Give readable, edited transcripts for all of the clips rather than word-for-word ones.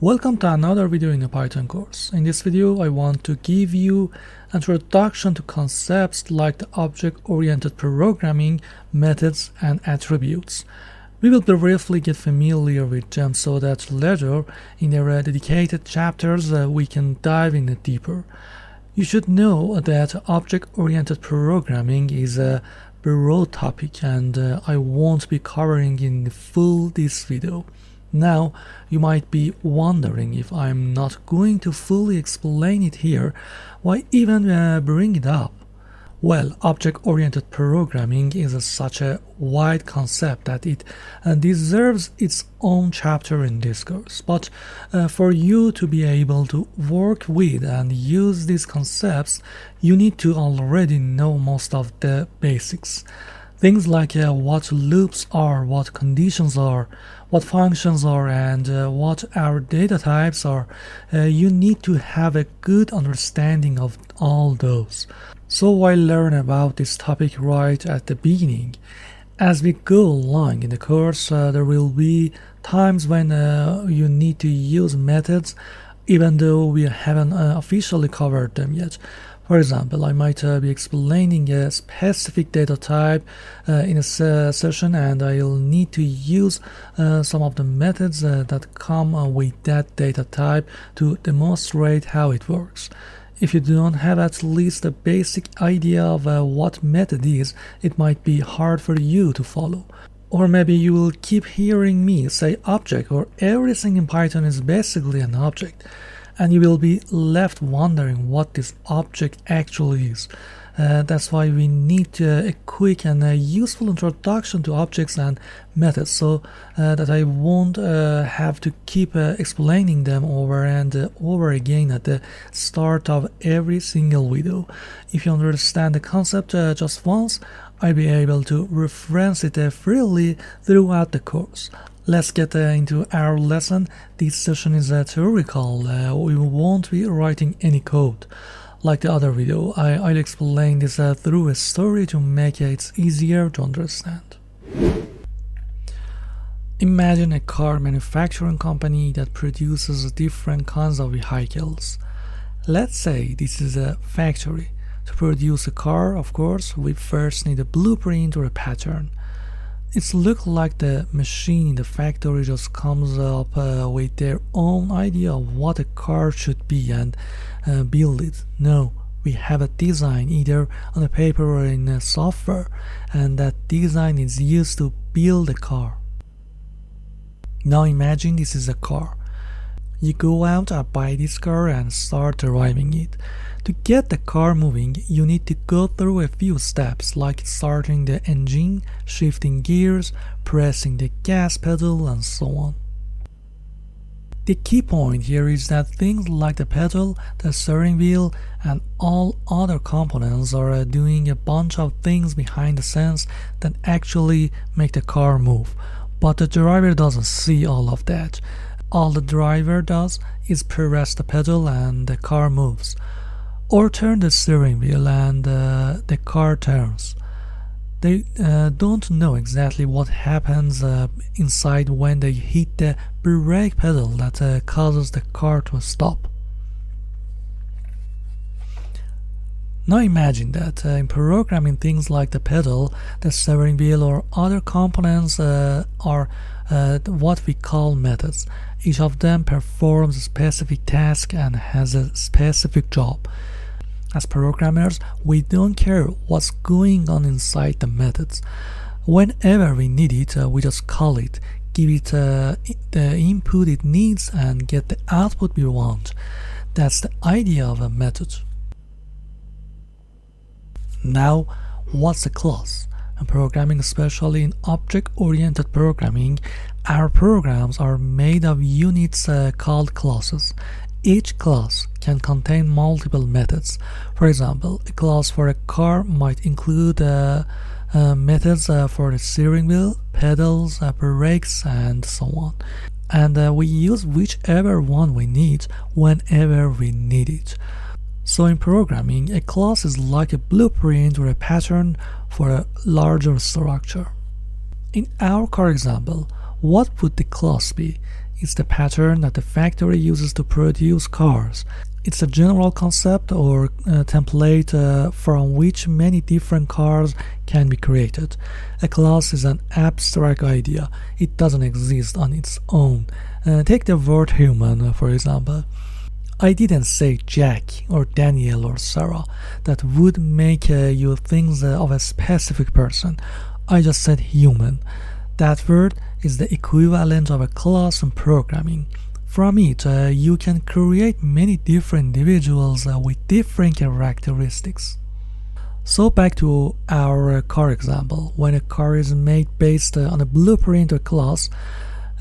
Welcome to another video in a Python course. In this video, I want to give you an introduction to concepts like the object-oriented programming, methods, and attributes. We will briefly get familiar with them so that later, in their dedicated chapters, we can dive in deeper. You should know that object-oriented programming is a broad topic, and I won't be covering in full this video. Now, you might be wondering if I'm not going to fully explain it here, why even bring it up? Well, object-oriented programming is such a wide concept that it deserves its own chapter in this course. But for you to be able to work with and use these concepts, you need to already know most of the basics. Things like what loops are, what conditions are, what functions are, and what our data types are. You need to have a good understanding of all those. So I learn about this topic right at the beginning. As we go along in the course, there will be times when you need to use methods, even though we haven't officially covered them yet. For example, I might be explaining a specific data type in a session, and I'll need to use some of the methods that come with that data type to demonstrate how it works. If you don't have at least a basic idea of what method is, it might be hard for you to follow. Or maybe you will keep hearing me say object, or everything in Python is basically an object, and you will be left wondering what this object actually is. That's why we need a quick and useful introduction to objects and methods, so that I won't have to keep explaining them over and over again at the start of every single video. If you understand the concept just once, I'll be able to reference it freely throughout the course. Let's get into our lesson. This session is theoretical. We won't be writing any code. Like the other video, I'll explain this through a story to make it easier to understand. Imagine a car manufacturing company that produces different kinds of vehicles. Let's say this is a factory. To produce a car, of course, we first need a blueprint or a pattern. It looks like the machine in the factory just comes up with their own idea of what a car should be and build it. No, we have a design either on a paper or in a software, and that design is used to build a car. Now imagine this is a car. You go out and buy this car and start driving it. To get the car moving, you need to go through a few steps like starting the engine, shifting gears, pressing the gas pedal, and so on. The key point here is that things like the pedal, the steering wheel, and all other components are doing a bunch of things behind the scenes that actually make the car move. But the driver doesn't see all of that. All the driver does is press the pedal and the car moves. Or turn the steering wheel and the car turns. They don't know exactly what happens inside when they hit the brake pedal that causes the car to stop. Now imagine that in programming, things like the pedal, the steering wheel, or other components are what we call methods. Each of them performs a specific task and has a specific job. As programmers, we don't care what's going on inside the methods. Whenever we need it, we just call it, give it the input it needs, and get the output we want. That's the idea of a method. Now, what's a class? In programming, especially in object-oriented programming, our programs are made of units called classes. Each class can contain multiple methods. For example, a class for a car might include methods for the steering wheel, pedals, brakes, and so on. And we use whichever one we need whenever we need it. So in programming, a class is like a blueprint or a pattern for a larger structure. In our car example, what would the class be? is the pattern that the factory uses to produce cars. It's a general concept or template from which many different cars can be created. A class is an abstract idea. It doesn't exist on its own. Take the word human, for example. I didn't say Jack or Daniel or Sarah. That would make you think of a specific person. I just said human. That word is the equivalent of a class in programming. From it, you can create many different individuals with different characteristics. So back to our car example. When a car is made based on a blueprint or class,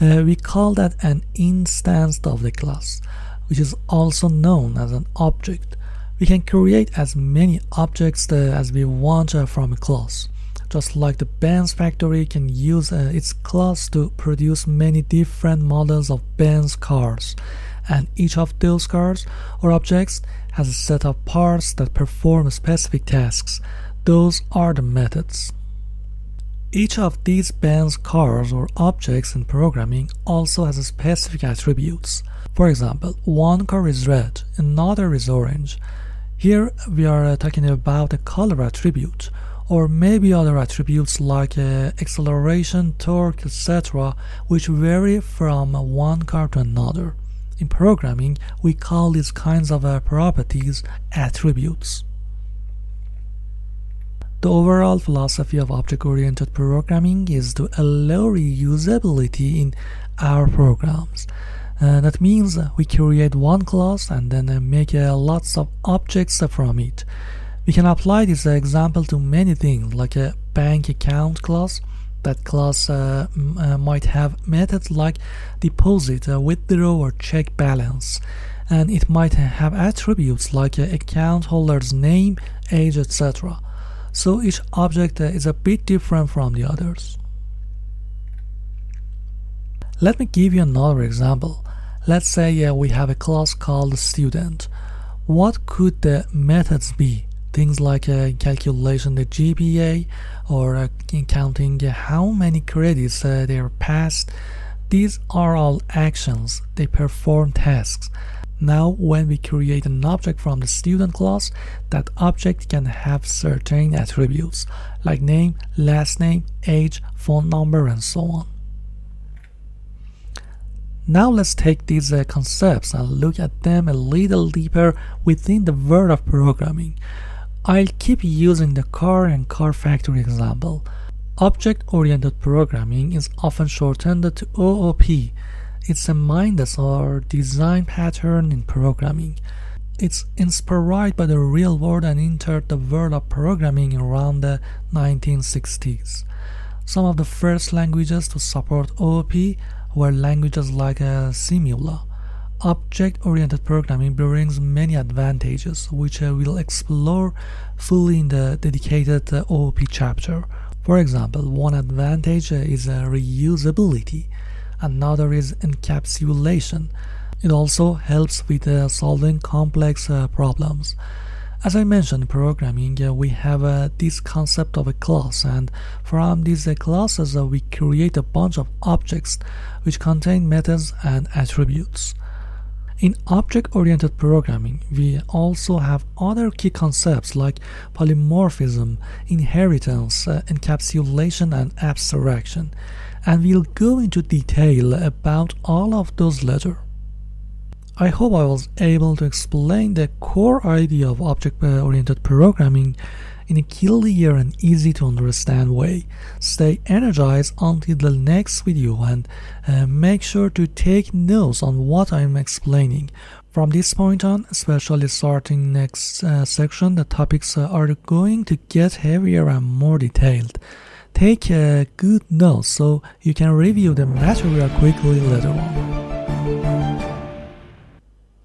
we call that an instance of the class, which is also known as an object. We can create as many objects as we want from a class. Just like the Benz factory can use its class to produce many different models of Benz cars, and each of those cars or objects has a set of parts that perform specific tasks. Those are the methods. Each of these Benz cars or objects in programming also has specific attributes. For example, one car is red, another is orange. Here we are talking about a color attribute, or maybe other attributes like acceleration, torque, etc., which vary from one car to another. In programming, we call these kinds of properties attributes. The overall philosophy of object-oriented programming is to allow reusability in our programs. That means we create one class and then make lots of objects from it. We can apply this example to many things, like a bank account class. That class might have methods like deposit, withdraw, or check balance. And it might have attributes like account holder's name, age, etc. So each object is a bit different from the others. Let me give you another example. Let's say we have a class called student. What could the methods be? Things like calculation the GPA or counting how many credits they are passed. These are all actions. They perform tasks. Now when we create an object from the student class, that object can have certain attributes like name, last name, age, phone number, and so on. Now let's take these concepts and look at them a little deeper within the world of programming. I'll keep using the car and car factory example. Object-oriented programming is often shortened to OOP. It's a mindset or design pattern in programming. It's inspired by the real world and entered the world of programming around the 1960s. Some of the first languages to support OOP were languages like Simula. Object-oriented programming brings many advantages, which we'll explore fully in the dedicated OOP chapter. For example, one advantage is reusability. Another is encapsulation. It also helps with solving complex problems. As I mentioned in programming, we have this concept of a class, and from these classes we create a bunch of objects which contain methods and attributes. In object-oriented programming, we also have other key concepts like polymorphism, inheritance, encapsulation, and abstraction, and we'll go into detail about all of those later. I hope I was able to explain the core idea of object-oriented programming in a clear and easy to understand way. Stay energized until the next video and make sure to take notes on what I'm explaining. From this point on, especially starting next section, the topics are going to get heavier and more detailed. Take good notes so you can review the material quickly later on.